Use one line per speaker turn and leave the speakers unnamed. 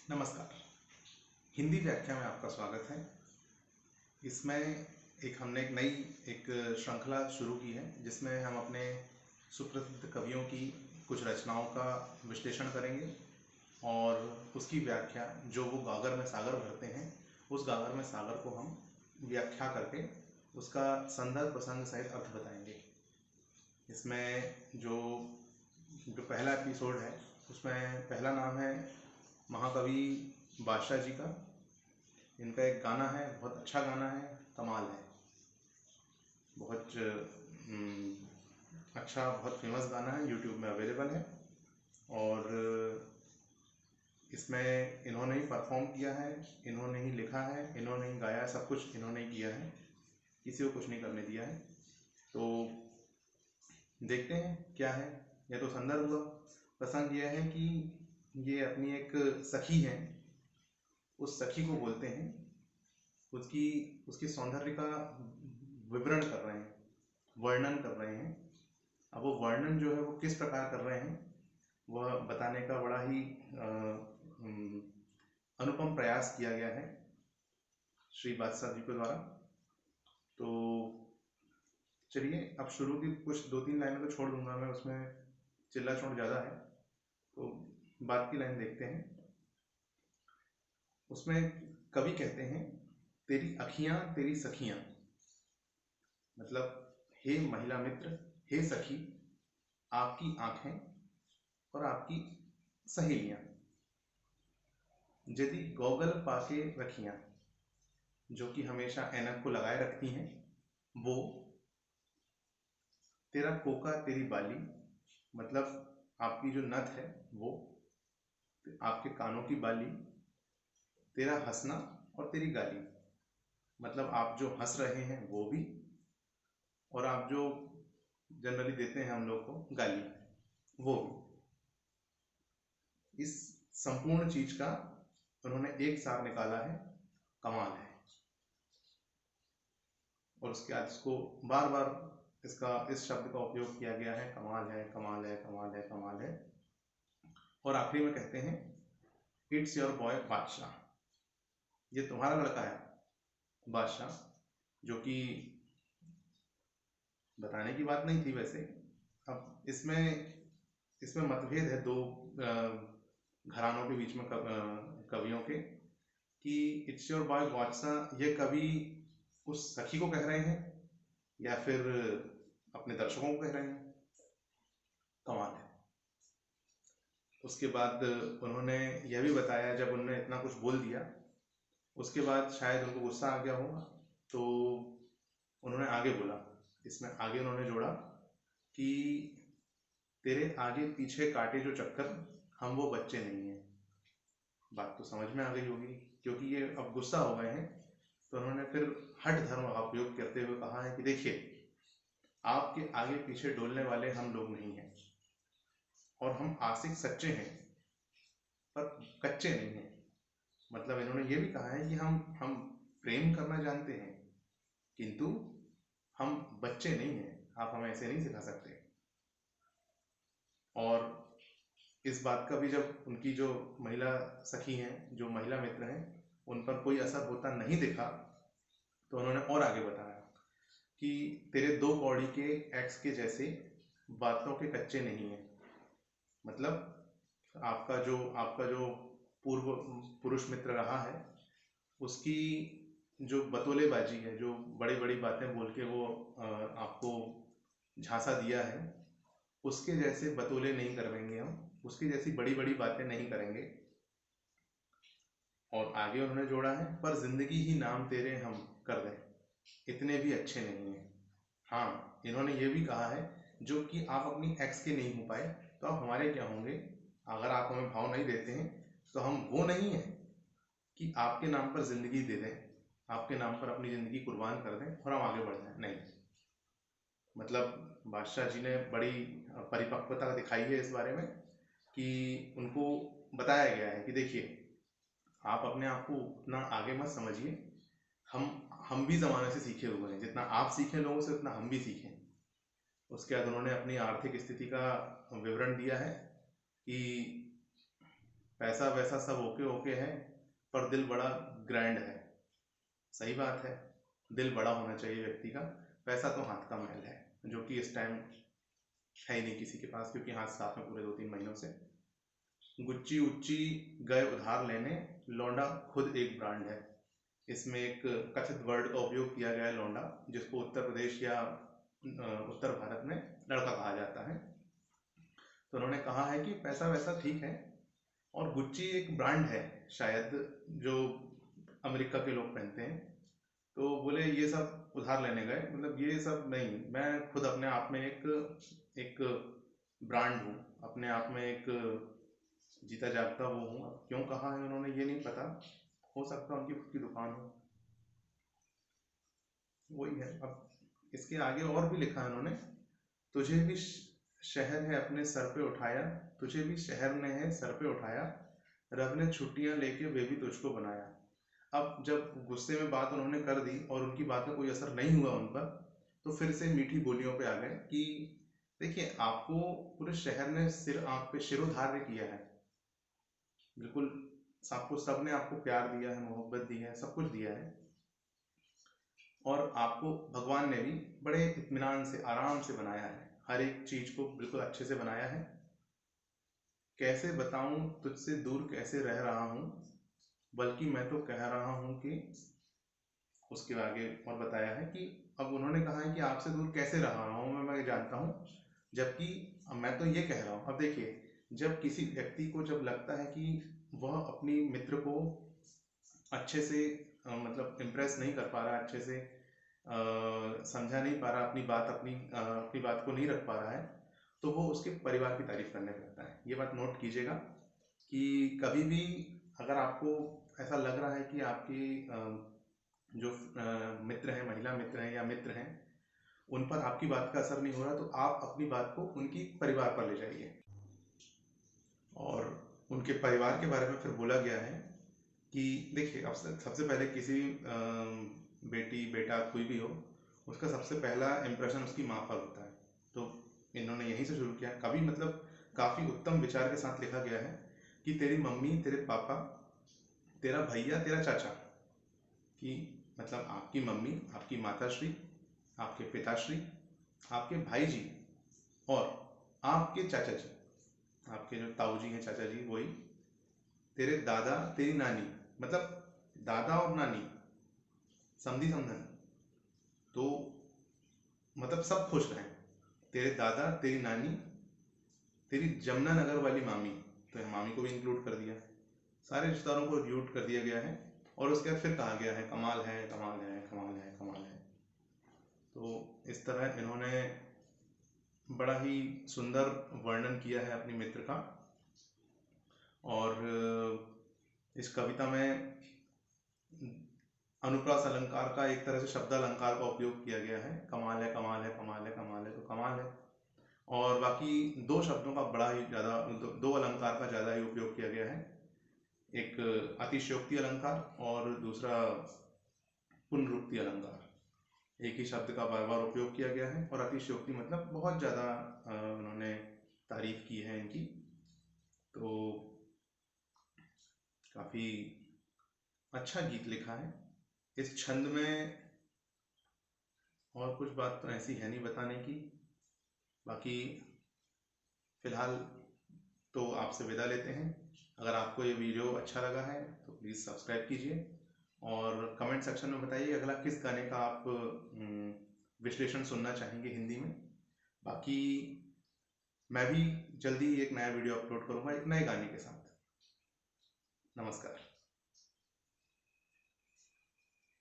नमस्कार। हिंदी व्याख्या में आपका स्वागत है। इसमें हमने एक नई श्रृंखला शुरू की है जिसमें हम अपने सुप्रसिद्ध कवियों की कुछ रचनाओं का विश्लेषण करेंगे और उसकी व्याख्या, जो वो गागर में सागर भरते हैं, उस गागर में सागर को हम व्याख्या करके उसका संदर्भ प्रसंग सहित अर्थ बताएंगे। इसमें जो जो पहला एपिसोड है उसमें पहला नाम है महाकवि बादशाह जी का। इनका एक गाना है, बहुत अच्छा गाना है, कमाल है। बहुत अच्छा, बहुत फेमस गाना है, यूट्यूब में अवेलेबल है और इसमें इन्होंने ही परफॉर्म किया है, इन्होंने ही लिखा है, इन्होंने ही गाया, सब कुछ इन्होंने ही किया है, किसी को कुछ नहीं करने दिया है। तो देखते हैं क्या है। यह तो संदर्भ हुआ। प्रसंग यह है कि ये अपनी एक सखी है, उस सखी को बोलते हैं, उसकी उसके सौंदर्य का विवरण कर रहे हैं, वर्णन कर रहे हैं। अब वो वर्णन जो है वो किस प्रकार कर रहे हैं वह बताने का बड़ा ही अनुपम प्रयास किया गया है श्री बादशाह जी के द्वारा। तो चलिए अब शुरू की कुछ 2-3 लाइनें तो छोड़ दूंगा मैं, उसमें चिल्ला चोट ज़्यादा है, तो बात की लाइन देखते हैं। उसमें कवि कहते हैं, तेरी अखियां तेरी सखियां, मतलब हे महिला मित्र, हे सखी, आपकी आंखें और आपकी सहेलियां, यदि गॉगल पाके रखियां, जो कि हमेशा ऐनक को लगाए रखती हैं, वो तेरा कोका तेरी बाली, मतलब आपकी जो नथ है वो, आपके कानों की बाली, तेरा हंसना और तेरी गाली, मतलब आप जो हंस रहे हैं वो भी, और आप जो जनरली देते हैं हम लोग को गाली, वो भी। इस संपूर्ण चीज का उन्होंने एक सार निकाला है, कमाल है। और उसके बाद इसको बार बार इस शब्द का उपयोग किया गया है, कमाल है, कमाल है, कमाल है, कमाल है। और आखिरी में कहते हैं, इट्स योर बॉय बादशाह, ये तुम्हारा लड़का है बादशाह, जो कि बताने की बात नहीं थी वैसे। अब इसमें मतभेद है दो घरानों के बीच में, कवियों के, कि इट्स योर बॉय बादशाह ये कवि उस सखी को कह रहे हैं या फिर अपने दर्शकों को कह रहे हैं। कमाल है। उसके बाद उन्होंने यह भी बताया, जब उन्होंने इतना कुछ बोल दिया उसके बाद शायद उनको गुस्सा आ गया होगा, तो उन्होंने आगे बोला, इसमें आगे उन्होंने जोड़ा कि तेरे आगे पीछे काटे जो चक्कर, हम वो बच्चे नहीं हैं। बात तो समझ में आ गई होगी, क्योंकि ये अब गुस्सा हो गए हैं। तो उन्होंने फिर हठ धर्म का उपयोग करते हुए कहा है कि देखिए, आपके आगे पीछे डोलने वाले हम लोग नहीं हैं, और हम आशिक सच्चे हैं पर कच्चे नहीं हैं। मतलब इन्होंने ये भी कहा है कि हम प्रेम करना जानते हैं, किंतु हम बच्चे नहीं हैं, आप हमें ऐसे नहीं सिखा सकते। और इस बात का भी जब उनकी जो महिला सखी हैं, जो महिला मित्र हैं, उन पर कोई असर होता नहीं दिखा, तो उन्होंने और आगे बताया कि तेरे दो कौड़ी के एक्स के जैसे बातों के कच्चे नहीं हैं। मतलब आपका जो पूर्व पुरुष मित्र रहा है, उसकी जो बतौलेबाजी है, जो बड़ी बड़ी बातें बोल के वो आपको झांसा दिया है, उसके जैसे बतौले नहीं करवाएंगे हम, उसकी जैसी बड़ी बड़ी बातें नहीं करेंगे। और आगे उन्होंने जोड़ा है, पर जिंदगी ही नाम तेरे हम कर दें, इतने भी अच्छे नहीं हैं। हाँ, इन्होंने ये भी कहा है, जो कि आप अपनी एक्स के नहीं हो पाए तो आप हमारे क्या होंगे। अगर आप हमें भाव नहीं देते हैं तो हम वो नहीं हैं कि आपके नाम पर जिंदगी दे दें, आपके नाम पर अपनी जिंदगी कुर्बान कर दें और हम आगे बढ़ जाएं। नहीं, मतलब बादशाह जी ने बड़ी परिपक्वता दिखाई है इस बारे में, कि उनको बताया गया है कि देखिए, आप अपने आप को उतना आगे मत समझिए, हम भी ज़माने से सीखे हुए हैं, जितना आप सीखे लोगों से उतना हम भी सीखें। उसके बाद उन्होंने अपनी आर्थिक स्थिति का विवरण दिया है कि पैसा वैसा सब ओके ओके है, पर दिल बड़ा ग्रैंड है। सही बात है, दिल बड़ा होना चाहिए व्यक्ति का। पैसा तो हाथ का मैल है, जो कि इस टाइम है ही नहीं किसी के पास, क्योंकि हाथ साफ में पूरे 2-3 महीनों से। गुच्ची उच्ची गए उधार लेने, लौंडा खुद एक ब्रांड है। इसमें एक कथित वर्ड का उपयोग किया गया है लौंडा, जिसको उत्तर प्रदेश या उत्तर भारत में लड़का कहा जाता है। तो उन्होंने कहा है कि पैसा वैसा ठीक है, और गुच्ची एक ब्रांड है शायद जो अमेरिका के लोग पहनते हैं। तो बोले ये सब उधार लेने गए, मतलब ये सब नहीं, मैं खुद अपने आप में एक ब्रांड हूँ, अपने आप में एक जीता जागता वो हूँ। अब क्यों कहा है उन्होंने ये नहीं पता, हो सकता है उनकी खुद की दुकान हो, वही है। अब इसके आगे और भी लिखा है उन्होंने, तुझे भी शहर है अपने सर पे उठाया, तुझे भी शहर ने है सर पे उठाया, रब ने छुट्टियां लेके वे भी तुझको बनाया। अब जब गुस्से में बात उन्होंने कर दी और उनकी बात का कोई असर नहीं हुआ उन पर, तो फिर से मीठी बोलियों पे आ गए कि देखिए, आपको पूरे शहर ने सिर आप पे शिरोधार्य किया है, बिल्कुल आपको सबने आपको प्यार दिया है, मोहब्बत दी है, सब कुछ दिया है, और आपको भगवान ने भी बड़े इत्मीनान से आराम से बनाया है, हर एक चीज को बिल्कुल अच्छे से बनाया है। कैसे बताऊं तुझसे दूर कैसे रह रहा हूं, बल्कि मैं तो कह रहा हूं कि, उसके आगे और बताया है कि अब उन्होंने कहा है कि आपसे दूर कैसे रह रहा हूं मैं जानता हूं, जबकि मैं तो ये कह रहा हूं। अब देखिए, जब किसी व्यक्ति को जब लगता है कि वह अपनी मित्र को अच्छे से मतलब इम्प्रेस नहीं कर पा रहा, अच्छे से समझा नहीं पा रहा, अपनी बात को नहीं रख पा रहा है, तो वो उसके परिवार की तारीफ करने लगता है। ये बात नोट कीजिएगा कि कभी भी अगर आपको ऐसा लग रहा है कि आपकी जो मित्र हैं, महिला मित्र हैं या मित्र हैं, उन पर आपकी बात का असर नहीं हो रहा, तो आप अपनी बात को उनकी परिवार पर ले जाइए। और उनके परिवार के बारे में फिर बोला गया है कि देखिए, अब सबसे पहले किसी बेटी बेटा कोई भी हो, उसका सबसे पहला इम्प्रेशन उसकी माँ पर होता है। तो इन्होंने यहीं से शुरू किया, कभी मतलब काफ़ी उत्तम विचार के साथ लिखा गया है कि तेरी मम्मी, तेरे पापा, तेरा भैया, तेरा चाचा, कि मतलब आपकी मम्मी, आपकी माताश्री, आपके पिताश्री, आपके भाई जी, और आपके चाचा जी, आपके जो ताऊ जी हैं, चाचा जी, वही, तेरे दादा, तेरी नानी, मतलब दादा और नानी समधी समधन, तो मतलब सब खुश रहें। तेरे दादा, तेरी नानी, तेरी जमुनानगर वाली मामी, तो यहाँ मामी को भी इंक्लूड कर दिया, सारे रिश्तेदारों को इंक्लूड कर दिया गया है। और उसके बाद फिर कहा गया है कमाल है, कमाल है, कमाल है, कमाल है। तो इस तरह इन्होंने बड़ा ही सुंदर वर्णन किया है अपनी मित्र का। और इस कविता में अनुप्रास अलंकार का एक तरह से शब्द अलंकार का उपयोग किया गया है, कमाल है, कमाल है, कमाल है, कमाल है, तो कमाल है। और बाकी दो शब्दों का बड़ा ही ज़्यादा, दो अलंकार का ज़्यादा ही उपयोग किया गया है, एक अतिशयोक्ति अलंकार और दूसरा पुनरुक्ति अलंकार। एक ही शब्द का बार बार उपयोग किया गया है, और अतिशयोक्ति मतलब बहुत ज़्यादा उन्होंने तारीफ की है इनकी। तो काफ़ी अच्छा गीत लिखा है। इस छंद में और कुछ बात तो ऐसी है नहीं बताने की, बाकी फिलहाल तो आपसे विदा लेते हैं। अगर आपको ये वीडियो अच्छा लगा है तो प्लीज़ सब्सक्राइब कीजिए, और कमेंट सेक्शन में बताइए अगला किस गाने का आप विश्लेषण सुनना चाहेंगे हिंदी में। बाकी मैं भी जल्दी एक नया वीडियो अपलोड करूँगा एक नए गाने के साथ। नमस्कार।